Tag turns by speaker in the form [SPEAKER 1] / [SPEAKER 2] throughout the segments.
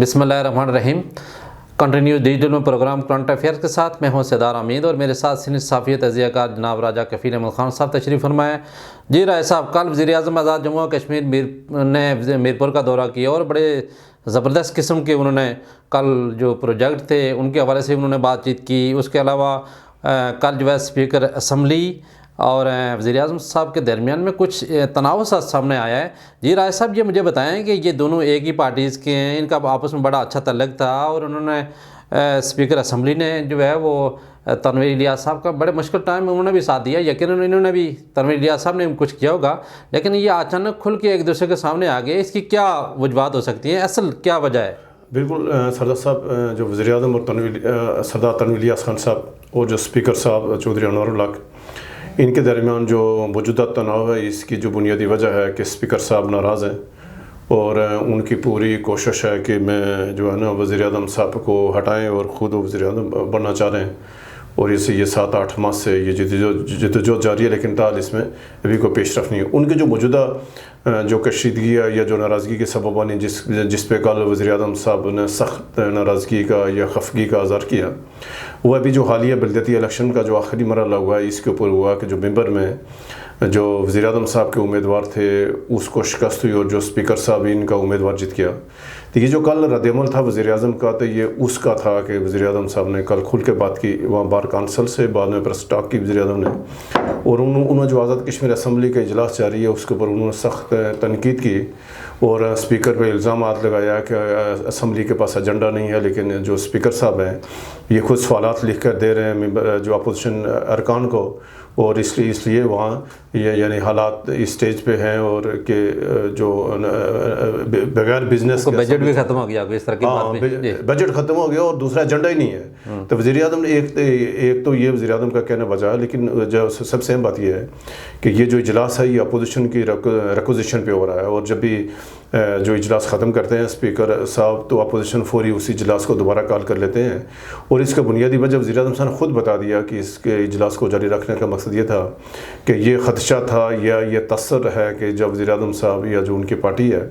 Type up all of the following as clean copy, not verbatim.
[SPEAKER 1] बिस्मिल्लाहिर्रहमानिर्रहीम। Continue digital में programme current affairs के साथ मैं हूं सरदार अमीद और मेरे साथ सीनियर सहाफ़ी तज़कियाकार जनाब राजा कफ़ील अहमद खान साहब तशरीफ़ फरमाए। जी राय साहब, कल वज़ीर-ए-आज़म आज़ाद जम्मू कश्मीर ने मीरपुर का दौरा किया और बड़े ज़बरदस्त किस्म के उन्होंने कल जो प्रोजेक्ट थे उनके हवाले से उन्होंने बातचीत की। उसके अलावा कल जो है स्पीकर असम्बली और वज़ीर-ए-आज़म साहब के दरमियान में कुछ तनाव सा सामने आया है। जी राय साहब, ये मुझे बताएं कि ये दोनों एक ही पार्टीज़ के हैं, इनका आपस में बड़ा अच्छा तल्लुक़ था और उन्होंने स्पीकर असम्बली ने जो है वो तनवीर इलियास साहब का बड़े मुश्किल टाइम में उन्होंने भी साथ दिया। यकीनन इन्होंने भी, तनवीर इलियास साहब ने कुछ किया होगा, लेकिन ये अचानक खुल के एक दूसरे के सामने आ गए। इसकी क्या वजूहात हो सकती हैं, असल क्या वजह है?
[SPEAKER 2] बिल्कुल सरदार साहब, जो वज़ीर-ए-आज़म और सरदार तनवीर इलियास खान साहब और जो स्पीकर साहब चौधरी अनवरुल हक, इनके दरमियान जो मौजूदा तनाव है, इसकी जो बुनियादी वजह है कि स्पीकर साहब नाराज़ हैं और उनकी पूरी कोशिश है कि मैं जो है ना वज़ीर-ए-आज़म साहब को हटाएं और ख़ुद वज़ीर-ए-आज़म बनना चाह रहे हैं। और इसे ये 7-8 माह से ये जद्दोजहद जारी है, लेकिन ताल इसमें अभी कोई पेशरफ नहीं है। उनके जो मौजूदा जो कशीदगी है या जो नाराज़गी के सबब बनी, जिस पे कल वज़ीर-ए-आज़म साहब ने सख्त नाराज़गी का या खफगी का इज़हार किया, वो अभी जो हालिया बलदियाती इलेक्शन का जो आखिरी मरहला हुआ है, इसके ऊपर हुआ कि जो मेंबर में जो वज़ीर-ए-आज़म साहब के उम्मीदवार थे उसको शिकस्त हुई और जो स्पीकर साहब इनका उम्मीदवार जीत गया। तो ये जो कल रद्द-ए-अमल था वज़ीर-ए-आज़म का, तो ये उसका था कि वज़ीर-ए-आज़म साहब ने कल खुल के बात की वहाँ बार काउंसिल से, बाद में प्रेस टॉक की वज़ीर-ए-आज़म ने, और उन्होंने जो आज़ाद कश्मीर असम्बली का इजलास जारी है उसके ऊपर उन्होंने सख्त तनकीद की और स्पीकर पर इल्ज़ाम लगाया कि असम्बली के पास एजेंडा नहीं है। लेकिन जो स्पीकर साहब हैं ये खुद सवालात लिख कर दे रहे हैं जो अपोजिशन अरकान को, और इसलिए वहाँ ये यानी हालात इस स्टेज पे हैं और कि जो बगैर बिजनेस
[SPEAKER 1] बजट भी ख़त्म हो गया, इस तरह की बात भी,
[SPEAKER 2] बजट ख़त्म हो गया और दूसरा एजेंडा ही नहीं है। तो वज़ीर-ए-आज़म ने एक तो ये वज़ीर-ए-आज़म का कहना बचा है, लेकिन जो सबसे अहम बात ये है कि ये जो इजलास है ये अपोजिशन की रिक्वेजिशन पे हो रहा है, और जब भी जो इजलास ख़त्म करते हैं स्पीकर साहब तो अपोजिशन फौरी उसी इजलास को दोबारा कॉल कर लेते हैं। और इसका बुनियादी वजह वज़ीर-ए-आज़म साहब ने खुद बता दिया कि इसके इजलास को जारी रखने का मकसद ये था कि ये ख़दशा था या ये तसर है कि जब वज़ीर-ए-आज़म साहब या जो उनकी पार्टी है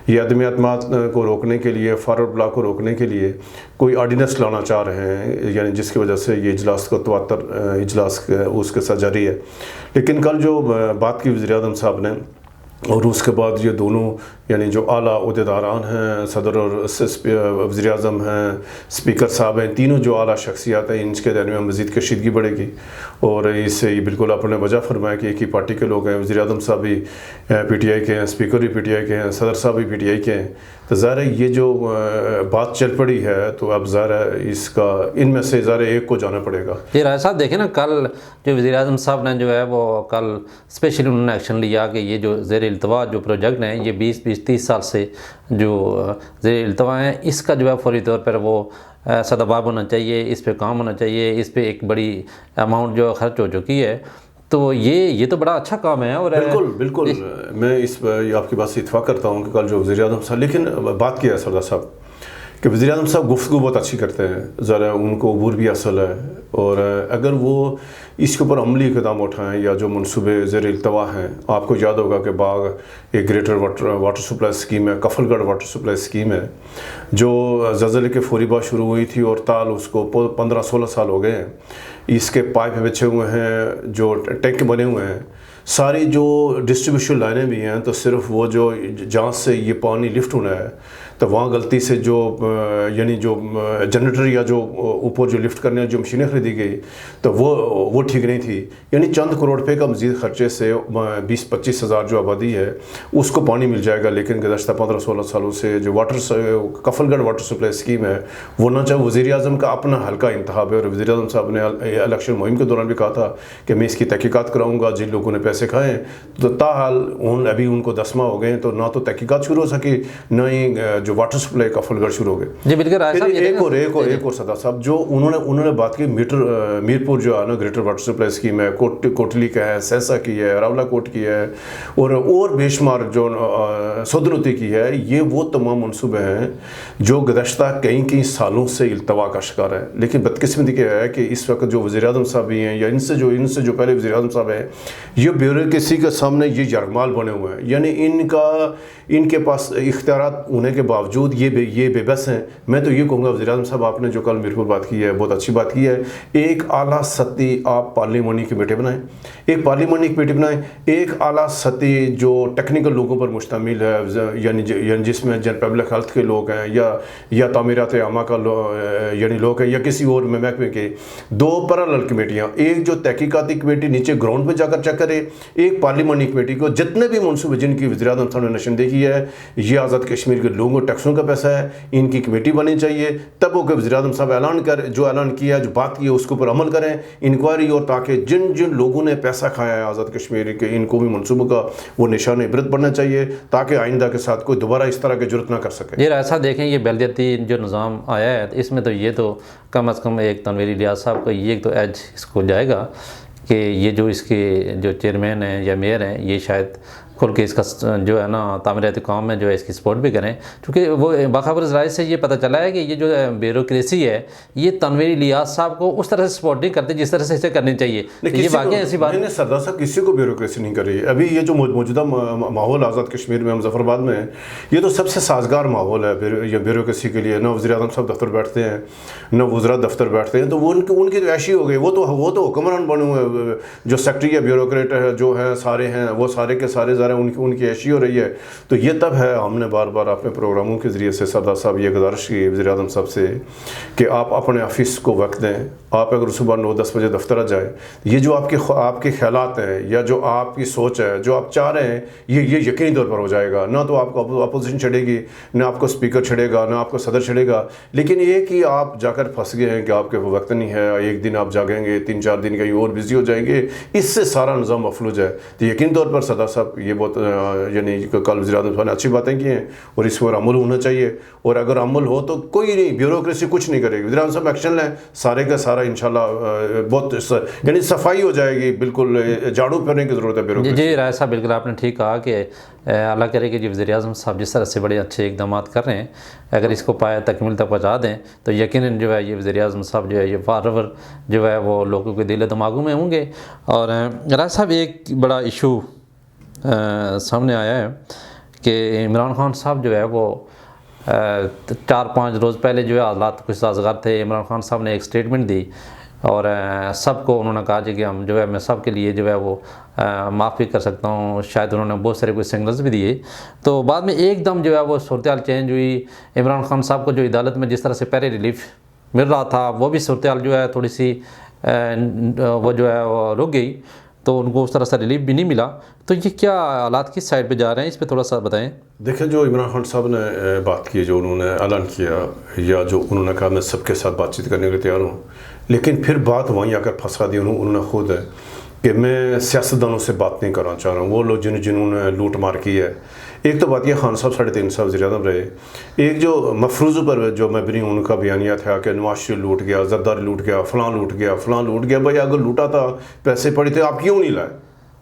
[SPEAKER 2] ये अदम एतमाद को रोकने के लिए, फॉरवर्ड ब्लॉक को रोकने के लिए कोई ऑर्डिनेंस लाना चाह रहे हैं, यानी जिसकी वजह से ये इजलास को तवातर इजलास उसके साथ जारी है। लेकिन कल जो बात की वज़ीर-ए-आज़म साहब ने, और उसके बाद ये दोनों यानी जो आला उहदेदारान हैं, सदर और वज़ीर-ए-आज़म हैं, स्पीकर साहब हैं, तीनों जो आला शख्सियात हैं, इनके दरमियान मज़ीद कशीदगी बढ़ेगी। और इससे ये बिल्कुल आपने वजह फरमाया कि एक ही पार्टी के लोग हैं, वज़ीर-ए-आज़म साहब भी PTI के हैं, स्पीकर भी PTI के हैं, सदर साहब भी PTI के हैं। तो ज़ाहिर है ये जो बात चल पड़ी है तो अब ज़ाहिर है इसका इनमें से ज़ाहिर एक को जाना पड़ेगा।
[SPEAKER 1] ये राय साहब देखें ना, कल जो वज़ीर-ए-आज़म साहब ने जो है वो कल स्पेशली उन्होंने एक्शन लिया कि ये जो ज़ेर-ए-इल्तवा जो प्रोजेक्ट हैं ये 20-30 साल से जो ज़ेर-ए-इल्तवा हैं, इसका जो है फौरी तौर पर वो सदाबाब होना चाहिए, इस पर काम होना चाहिए, इस पर एक बड़ी अमाउंट जो खर्च हो चुकी है। तो ये तो बड़ा अच्छा काम है। और
[SPEAKER 2] बिल्कुल मैं इस आपकी बात से इत्फाक करता हूँ कि कल जो वज़ीर-ए-आज़म साहब, लेकिन बात किया है सरदार साहब कि वज़ीर-ए-आज़म साहब गुफ्तगू बहुत अच्छी करते हैं, ज़रा उनको अबूर भी असल है, और अगर वो इसके ऊपर अमली इक़दाम उठाएँ या जो मनसूबे ज़ेर-ए-इल्तवा हैं, आपको याद होगा कि बाग एक ग्रेटर वाटर सप्लाई स्कीम है, कफलगढ़ वाटर सप्लाई स्कीम है, जो ज़लज़ले के फौरी बाद शुरू हुई थी और ताल उसको 15-16 साल हो गए हैं। इसके पाइप बिछे हुए हैं, जो टैंक बने हुए हैं, सारी जो डिस्ट्रीब्यूशन लाइनें भी हैं, तो सिर्फ वो जो जहाँ से ये पानी लिफ्ट होना है तो वहाँ गलती से जो यानी जो जनरेटर या जो ऊपर जो लिफ्ट करने जो मशीनें ख़रीदी गई तो वो ठीक नहीं थी। यानी चंद करोड़ रुपये का मज़ीद ख़र्चे से 20-25 हज़ार जो आबादी है उसको पानी मिल जाएगा। लेकिन गुज़श्ता 15-16 सालों से जो कफलगढ़ वाटर सप्लाई स्कीम है वो ना चाहे वज़ीर-ए-आज़म का अपना हल्का इंतखाब है, और वज़ीर-ए-आज़म साहब ने इलेक्शन मुहिम के दौरान भी कहा था कि मैं इसकी तहकीकात कराऊँगा, जिन लोगों ने पैसे खाएँ तो ताहाल अभी उनको 10 माह हो गए, तो ना तो तहकीकात शुरू हो सकी, ना ही जो वाटर सप्लाई का फुलगढ़ शुरू हो गए।
[SPEAKER 1] जी बिल्कुल।
[SPEAKER 2] एक और सदा साहब जो उन्होंने बात की मीरपुर जो है ना ग्रेटर वाटर सप्लाई स्कीम है, कोटली का है, सहसा की है, रावला कोट की है, और बेशुमार जो सदरती की है, ये वो तमाम मनसूबे हैं जो गुज़श्ता कई सालों से इल्तवा का शिकार है। लेकिन बदकिस्मती क्या है कि इस वक्त जो वज़ीर-ए-आज़म साहब भी हैं या इनसे जो पहले वज़ीर-ए-आज़म साहब हैं, ये ब्यूरोक्रेसी के सामने ये यरगमाल बने हुए हैं। यानी इनके पास इख्तियारात होने के बावजूद ये बेबस हैं। मैं तो ये कहूँगा वज़ीर-ए-आज़म साहब, आपने जो कल मेरे को बात की है बहुत अच्छी बात की है। एक आला सतही आप पार्लियामानी कमेटी बनाएं, एक पार्लियामानी कमेटी बनाएं, एक आला सतही जो टेक्निकल लोगों पर मुश्तमिल है, यानी जिसमें जन पब्लिक हेल्थ के लोग हैं या तामीरात आमा का यानी लोग हैं, या किसी और महकमे के। 2 पैरेलल कमेटियाँ, एक जो तहकीकाती कमेटी नीचे ग्राउंड पर जाकर चेक करे, एक पार्लियामानी कमेटी को जितने भी मनसूबे जिनकी वज़ीर-ए-आज़म साहब ने निशानदेही है, ये आज़ाद कश्मीर के लोगों टैक्सों का पैसा है, इनकी कमेटी बननी चाहिए। तब वो वज़ीर-ए-आज़म साहब जो ऐलान किया, जो बात की है, उसके ऊपर अमल करें, इंक्वायरी, और ताकि जिन जिन लोगों ने पैसा खाया है आज़ाद कश्मीर के, इनको भी मनसूबों का वो निशान इबरत बनना चाहिए, ताकि आइंदा के साथ कोई दोबारा इस तरह की जरूरत ना कर सके।
[SPEAKER 1] ये ऐसा देखें, ये बलदियाती जो निज़ाम आया है, इसमें तो ये तो कम अज़ कम एक तनवीर इलियास साहब को ये तो एज इसको जाएगा कि ये जो इसके जो चेयरमैन हैं या मेयर हैं, ये शायद खुल के इसका जो है ना तामीराती काम में जो है इसकी सपोर्ट भी करें, क्योंकि वो बाखबर ज़राए से ये पता चला है कि ये जो ब्यूरोक्रेसी है, ये तनवीर इलियास साहब को उस तरह से सपोर्ट नहीं करती जिस तरह से इसे करनी चाहिए। ये वाकई ऐसी बात
[SPEAKER 2] नहीं, सरदार साहब किसी को ब्यूरोक्रेसी नहीं कर रही है। अभी ये जो मौजूदा माहौल आज़ाद कश्मीर में, मुजफ्फराबाद में, ये तो सबसे साजगार माहौल है ब्यूरोक्रेसी के लिए। ना वज़ीर-ए-आज़म साहब दफ्तर बैठते हैं, ना वज़रा दफ्तर बैठते हैं, तो वो उनकी तो ऐशी हो गई। वो तो हुक्मरान बने हुए, जो सेक्रेटरी या ब्यूरोक्रेट है जो है सारे हैं, वो सारे के सारे उनकी ऐशी हो रही है। तो ये तब है, हमने बार बार अपने प्रोग्रामों के ज़रिए से सरदार साहब ये गुजारिश की वज़ीर-ए-आज़म साहब से कि आप अपने ऑफिस को वक्त दें। आप अगर सुबह 9-10 बजे दफ्तर आ जाए, ये जो आपके ख्यालात हैं या जो आपकी सोच है, जो आप चाह रहे हैं, ये यकीनी तौर पर हो जाएगा। ना तो आपको अपोजिशन छड़ेगी, ना आपको स्पीकर छड़ेगा, ना आपको सदर छड़ेगा। लेकिन ये कि आप जाकर फंस गए हैं कि आपके वो वक्त नहीं है, एक दिन आप जागेंगे, 3-4 दिन कहीं और बिजी हो जाएंगे, इससे सारा निज़ाम मफलूज है। तो यकीनी तौर पर सरदार साहब ये बहुत यानी कल वज़ीर-ए-आज़म साहब ने अच्छी बातें की हैं और इस पर अमल होना चाहिए। और अगर अमल हो तो कोई नहीं, ब्यूरोक्रेसी कुछ नहीं करेगी। वज़ीर-ए-आज़म साहब एक्शन लें, सारे का सारा इंशाल्लाह बहुत यानी सफाई हो जाएगी, बिल्कुल झाड़ू फेरने की ज़रूरत है ब्यूरोक्रेसी।
[SPEAKER 1] जी राय साहब, बिल्कुल आपने ठीक कहा कि अल्लाह करे कि जी वज़ीर-ए-आज़म साहब जिस तरह से बड़े अच्छे इक़दाम कर रहे हैं, अगर इसको पाया तकमील तक पहुँचा दें तो यकीनन जो है ये वज़ीर-ए-आज़म साहब जो है ये फॉरएवर जो है वो लोगों के दिल दिमागों में होंगे। और राय साहब, एक बड़ा इशू सामने आया है कि इमरान खान साहब जो है वो 4-5 रोज़ पहले जो है हालात कुछ साजगार थे। इमरान खान साहब ने एक स्टेटमेंट दी और सबको उन्होंने कहा कि हम जो है मैं सब के लिए जो है वो माफ़ी कर सकता हूँ। शायद उन्होंने बहुत सारे कुछ सिग्नल्स भी दिए। तो बाद में एकदम जो है वो सूरत चेंज हुई। इमरान खान साहब को जो अदालत में जिस तरह से पहले रिलीफ मिल रहा था, वो भी सूरत जो है थोड़ी सी वो जो है वो रुक गई, तो उनको उस तरह से रिलीफ भी नहीं मिला। तो ये क्या हालात किस साइड पे जा रहे हैं, इस पे थोड़ा सा बताएं।
[SPEAKER 2] देखें, जो इमरान खान साहब ने बात की, जो उन्होंने ऐलान किया या जो उन्होंने कहा मैं सबके साथ बातचीत करने के लिए तैयार हूँ, लेकिन फिर बात वहीं आकर फंसा दी उन्होंने खुद है कि मैं सियासतदानों से बात नहीं करना चाह रहा हूँ, वो लोग जिन्होंने लूट मार की है। एक तो बात यह, खान साहब 3.5 साल वज़ीर-ए-आज़म रहे। एक जो मफरूज़ों पर जो मबनी उनका बयानिया था कि नवाज शरीफ लूट गया, ज़रदारी लूट गया, फ़लाँ लूट गया, फ़लाँ लूट गया। भाई अगर लूटा था, पैसे पड़े थे, आप क्यों नहीं लाए?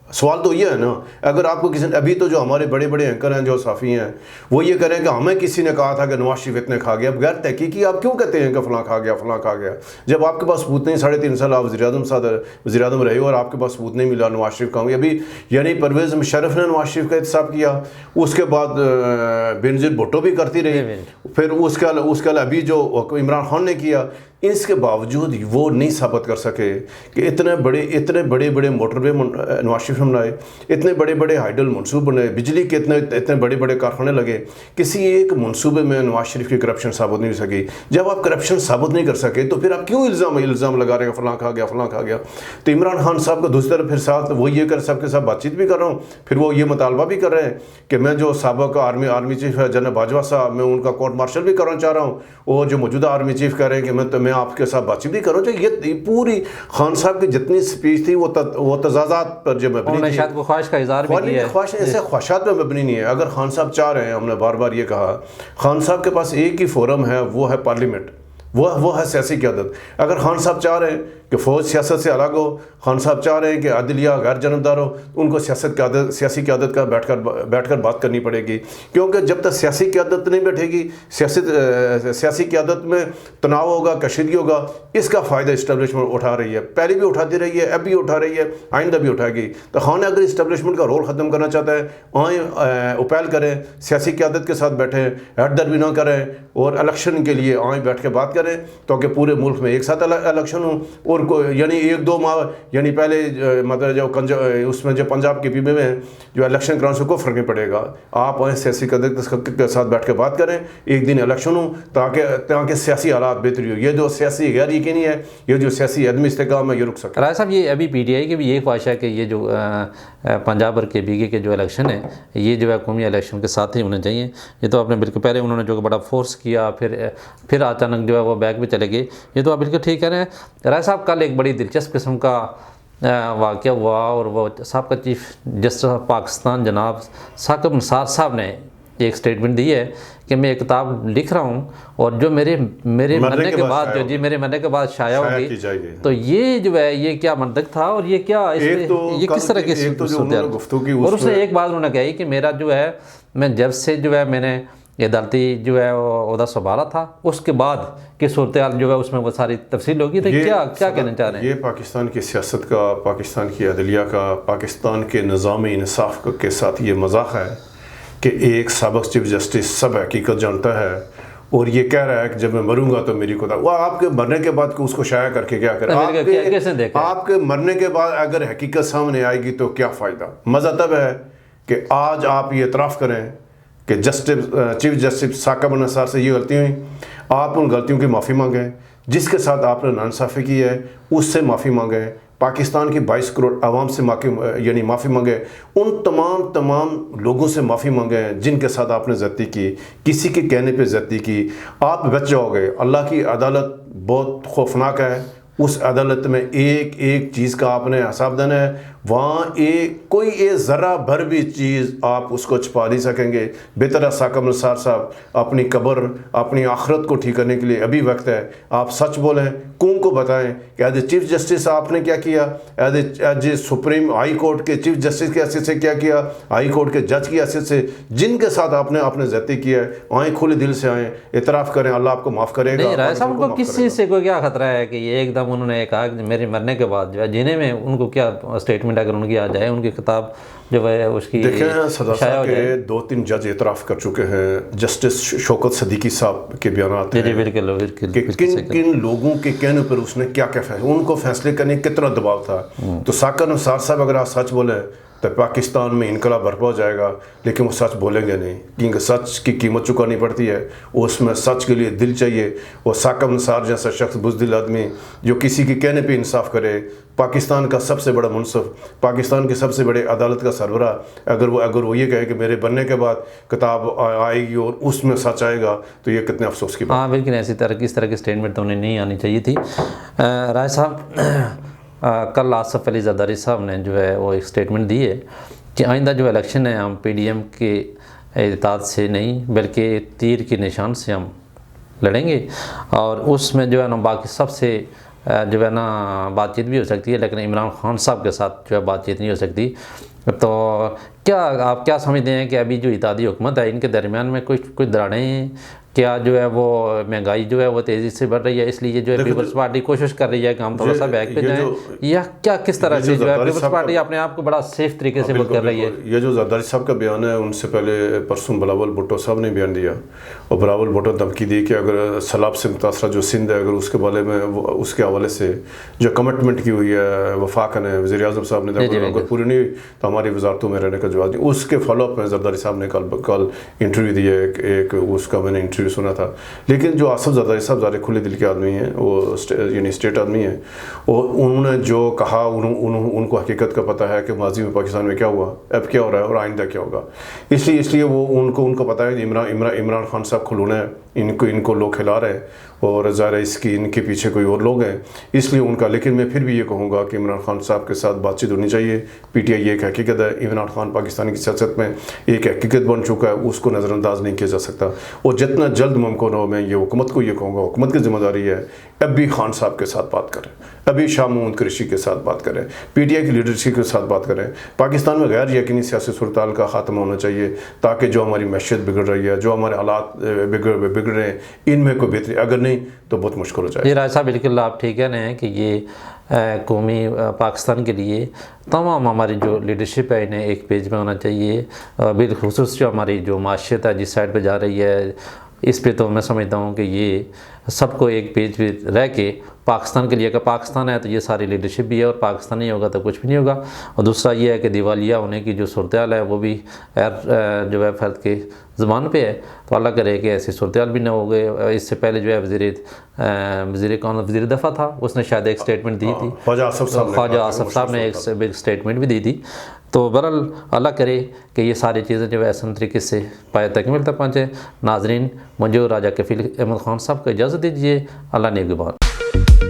[SPEAKER 2] सवाल तो ये है ना। अगर आपको किसी ने, अभी तो जो हमारे बड़े बड़े एंकर हैं, जो साफ़ी हैं, वो ये कह रहे हैं कि हमें किसी ने कहा था कि नवाज शरीफ इतने खा गया। बगैर तहकीकी आप क्यों कहते हैं कि फ़लाँ खा गया, फ़लाँ खा गया, जब आपके पास सबूत नहीं? 3.5 साल आप वज़ीर-ए-आज़म रहे और आपके पास सबूत नहीं मिला नवाज शरीफ का। अभी यानी परवेज़ मुशर्रफ ने नवाज शरीफ का एहतसाब किया, उसके बाद बेनज़ीर भुट्टो भी करती रही, फिर उसके अभी जो इमरान खान ने किया। इसके बावजूद वो नहीं साबित कर सके कि इतने बड़े मोटरवे नवाज शरीफ ने बनाए, इतने बड़े हाइडल मनसूबे बने, बिजली के इतने बड़े कारखाने लगे। किसी एक मनसूबे में नवाज शरीफ की करप्शन साबित नहीं हो सकी। जब आप करप्शन साबित नहीं कर सके तो फिर आप क्यों इल्ज़ाम लगा रहे हैं फ़लाँ खा गया, फ़लाँ खा गया? तो इमरान खान साहब को दूसरी तरफ फिर साथ वो ये कर, सबके साथ बातचीत भी कर रहा हूँ, फिर वो ये मुतालबा भी कर रहे हैं कि मैं जो साबिक़ आर्मी चीफ है जनरल बाजवा साहब, मैं उनका कोर्ट मार्शल भी करना चाह रहा हूँ। वो जो मौजूदा आर्मी चीफ कह रहे हैं कि मैं आपके साथ बातचीत भी करूँ। ये पूरी खान साहब की जितनी स्पीच थी वो तजाज़ात पर जो मबनी थी,
[SPEAKER 1] शायद ख्वाहिश का इज़हार भी किया है।
[SPEAKER 2] ऐसे ख्वाहिशात पर मबनी नहीं है। अगर खान साहब चाह रहे हैं, हमने बार बार ये कहा, खान साहब के पास एक ही फोरम है, वो है पार्लियामेंट, वो है सियासी क़यादत। अगर खान साहब चाह रहे हैं कि कि फ़ौज सियासत से अलग हो। खान साहब चाह रहे हैं कि अदलिया गैर जानबदार हो, उनको सियासी क़यादत का बैठकर बात करनी पड़ेगी, क्योंकि जब तक सियासी क़यादत नहीं बैठेगी, सियासी क़यादत में तनाव होगा, कशीदगी होगा, इसका फ़ायदा इस्टेब्लिशमेंट उठा रही है, पहले भी उठाती रही है, अब भी उठा रही है, आइंदा भी उठाएगी। तो खान अगर इस्टेब्लिशमेंट का रोल ख़त्म करना चाहता है, आए उपैल करें, सियासी क़यादत के साथ बैठें, हटदर भी ना करें और इलेक्शन के लिए आए बैठ के बात करें, ताकि पूरे मुल्क में एक साथ इलेक्शन हो। और यानी 1-2 माह, यानी पहले मतलब जो उसमें जो पंजाब के पीबे में जो इलेक्शन कराने से कोई फ़र्क नहीं पड़ेगा। आप आए सियासी क़यादत के साथ बैठ के बात करें, एक दिन इलेक्शन हो, ताकि सियासी हालात बेहतरी हो। ये जो सियासी गैर यकीनी है, ये जो सियासी अदम इस्तेकाम है, ये रुक सके।
[SPEAKER 1] राय साहब, ये अभी PTI की भी ये ख्वाहिश है कि ये जो पंजाब और KPK के जो इलेक्शन है, ये जो है कौमी इलेक्शन के साथ ही होने चाहिए। ये तो आपने बिल्कुल, पहले उन्होंने जो बड़ा फोर्स किया, फिर अचानक जो है वो बैक भी चले गए, ये तो आप बिल्कुल ठीक कह रहे हैं। राय साहब, कल एक बड़ी दिलचस्प किस्म का वाक़या हुआ और वो साबिक़ चीफ जस्टिस ऑफ पाकिस्तान जनाब साकिब निसार साहब ने एक स्टेटमेंट दी है कि मैं एक किताब लिख रहा हूँ और जो मेरे मरने के बाद जो जी मेरे मरने के बाद शाया होगी। तो ये जो है ये क्या मंतक था और ये क्या ये किस तरह की और उसने एक बात उन्होंने कही कि मेरा जो है, मैं जब से जो है मैंने अदालती जो है ओहदा संभाला था, उसके बाद की सूरत हाल जो है उसमें वो सारी तफसील होगी। तो क्या कहना चाह रहे हैं?
[SPEAKER 2] ये पाकिस्तान की सियासत का, पाकिस्तान की अदलिया का, पाकिस्तान के निज़ाम इंसाफ के साथ ये मजाक है कि एक साबिक़ चीफ जस्टिस सब हकीकत जानता है और ये कह रहा है कि जब मैं मरूंगा तो मेरी खुदा। वो आपके मरने के बाद उसको शाया करके क्या करें? आपके मरने के बाद अगर हकीकत सामने आएगी तो क्या फ़ायदा? मज़ा तब है कि आज आप ये इतराफ़ करें कि चीफ जस्टिस साकिब निसार से ये गलती हुई, आप उन गलतियों की माफ़ी मांगें, जिसके साथ आपने नाइंसाफ़ी की है उससे माफ़ी मांगें, पाकिस्तान की 22 करोड़ आवाम से माफ़ी मांगे, उन तमाम लोगों से माफ़ी मांगें जिनके साथ आपने ज़्यादती की, किसी के कहने पे ज़्यादती की। आप बच जाओगे। अल्लाह की अदालत बहुत खौफनाक है, उस अदालत में एक एक चीज़ का आपने हिसाब देना है। वहाँ कोई ज़रा भर भी चीज़ आप उसको छुपा नहीं सकेंगे। बेहतर साकिब निसार साहब, अपनी कब्र, अपनी आखिरत को ठीक करने के लिए अभी वक्त है। आप सच बोलें, कौम को बताएं कि एज ए चीफ जस्टिस आपने क्या किया, as a supreme high court के चीफ जस्टिस की हैसियत से क्या किया, हाई कोर्ट के जज की हैसियत से जिनके साथ आपने ज़्यादती किया है। आएँ, खुले दिल से आएँ, इतराफ़ करें, अल्लाह आपको माफ़ करेगा।
[SPEAKER 1] नहीं, राय साहब, उनको किस चीज़ से कोई क्या खतरा है कि ये एकदम उन्होंने कहा कि मेरे मरने के बाद जो है जीने में उनको क्या स्टेटमेंट अगर उनकी आ जाए, उनकी किताब जो है उसकी
[SPEAKER 2] देखें, सदा साहब के 2-3 जज इतराफ़ कर चुके हैं। जस्टिस शौकत सदीकी साहब के बयानात हैं कि किन लोगों के कहने पर उसने क्या फैसला, उनको फैसले करने कितना दबाव था। तो साकिब निसार साहब अगर आप सच बोले तो पाकिस्तान में इनकलाब बर्पा हो जाएगा, लेकिन वो सच बोलेंगे नहीं, क्योंकि सच की कीमत चुकानी पड़ती है। उसमें सच के लिए दिल चाहिए। और साकिब निसार जैसा शख्स, बुज़दिल आदमी जो किसी के कहने पे इंसाफ करे, पाकिस्तान का सबसे बड़ा मुनसिफ, पाकिस्तान के सबसे बड़े अदालत का सरबरा, अगर वो ये कहे कि मेरे बनने के बाद किताब आएगी और उसमें सच आएगा, तो ये कितने अफसोस की बात।
[SPEAKER 1] हाँ, बिल्कुल इस तरह की स्टेटमेंट तो उन्हें नहीं आनी चाहिए थी। राय साहब, कल आसफ अली जरदारी साहब ने जो है वो एक स्टेटमेंट दी है कि आइंदा जो इलेक्शन है हम PDM के इत्तेहाद से नहीं बल्कि तीर के निशान से हम लड़ेंगे और उसमें जो है ना बाकी सबसे जो है ना बातचीत भी हो सकती है, लेकिन इमरान खान साहब के साथ जो है बातचीत नहीं हो सकती। तो क्या आप क्या समझते हैं कि अभी जो इत्तेहादी हुकूमत है इनके दरमियान में कुछ दरारें हैं क्या? जो है वो महंगाई जो है वो तेज़ी से बढ़ रही है, इसलिए जो है पीपल्स पार्टी कोशिश कर रही है कि हम थोड़ा सा बैक पे जाएं, या क्या किस तरह से जो है पीपल्स पार्टी अपने आप को बड़ा सेफ तरीके से बुक कर रही है?
[SPEAKER 2] ये जो जरदारी साहब का बयान है, उनसे पहले परसों बिलावल भुट्टो साहब ने बयान दिया और बिलावल भुट्टो धमकी दी कि अगर सैलाब से मुतासरा जो सिंध है, अगर उसके बारे में उसके हवाले से जो कमिटमेंट की हुई है वफाक ने, वज़ीर-ए-आज़म साहब ने, अगर पूरी नहीं तो हमारी वजारतों में रहने का जवाब दी। उसके फॉलोअप में जरदारी साहब ने कल इंटरव्यू दिया, एक उसका मैंने इंटरव्यू सुना था। लेकिन जो आसफ जरदारी साहब ज़्यादा खुले दिल के आदमी हैं, वो यानी स्टेट आदमी हैं, और उन्होंने जो कहा उनको हकीकत का पता है कि माजी में पाकिस्तान में क्या हुआ, अब क्या हो रहा है और आइंदा क्या होगा। इसलिए वो उनको पता है कि इमरान खान साहब खिलौने हैं, इनको लोग खिला रहे हैं और ज़ाहिर इसकी इनके पीछे कोई और लोग हैं, इसलिए उनका। लेकिन मैं फिर भी ये कहूँगा कि इमरान खान साहब के साथ बातचीत होनी चाहिए। PTI एक हकीकत है, इमरान खान पाकिस्तान की सियासत में एक हकीकत बन चुका है, उसको नज़रअंदाज नहीं किया जा सकता। और जल्द मुमकिन हो मैं ये हुकूमत को ये कहूँगा, हुकूमत की जिम्मेदारी है अभी खान साहब के साथ बात करें, अभी शाह महमूद कुरैशी के साथ बात करें, PTI की लीडरशिप के साथ बात करें। पाकिस्तान में गैर यकीनी सियासी सूरत का ख़ात्मा होना चाहिए ताकि जो हमारी मैशियत बिगड़ रही है, जो हमारे हालात बिगड़ रहे हैं, इनमें कोई बेहतरी, अगर नहीं तो बहुत मुश्किल हो जाएगा।
[SPEAKER 1] जी राय साहब, बिल्कुल आप ठीक कह रहे हैं कि ये कौमी पाकिस्तान के लिए तमाम हमारी जो लीडरशिप है इन्हें एक पेज में होना चाहिए। बिलखुसूस जो हमारी जो माशियत है जिस साइड पे जा रही है, इस पे तो मैं समझता हूँ कि ये सबको एक पेज पे रह के पाकिस्तान के लिए, अगर पाकिस्तान है तो ये सारी लीडरशिप भी है, और पाकिस्तान नहीं होगा तो कुछ भी नहीं होगा। और दूसरा ये है कि दिवालिया होने की जो सूरत हाल है वो भी जो है फ़र्द के ज़बान पे है, तो अल्लाह करे कि ऐसी सूरत हाल भी ना हो गए। इससे पहले जो है वज़ीर दफ़ा था, उसने शायद एक स्टेटमेंट दी थी, ख्वाजा आसफ़ साहब ने एक बिग स्टेटमेंट भी दी थी। तो बहरहाल अल्लाह करे कि ये सारी चीज़ें जो है आसान तरीके से पाए तकमील तक पहुँचे। नाजरीन, मुझे राजा कफ़ील अहमद ख़ान साहब को इजाज़त दीजिए। अल्लाह नेगहबान।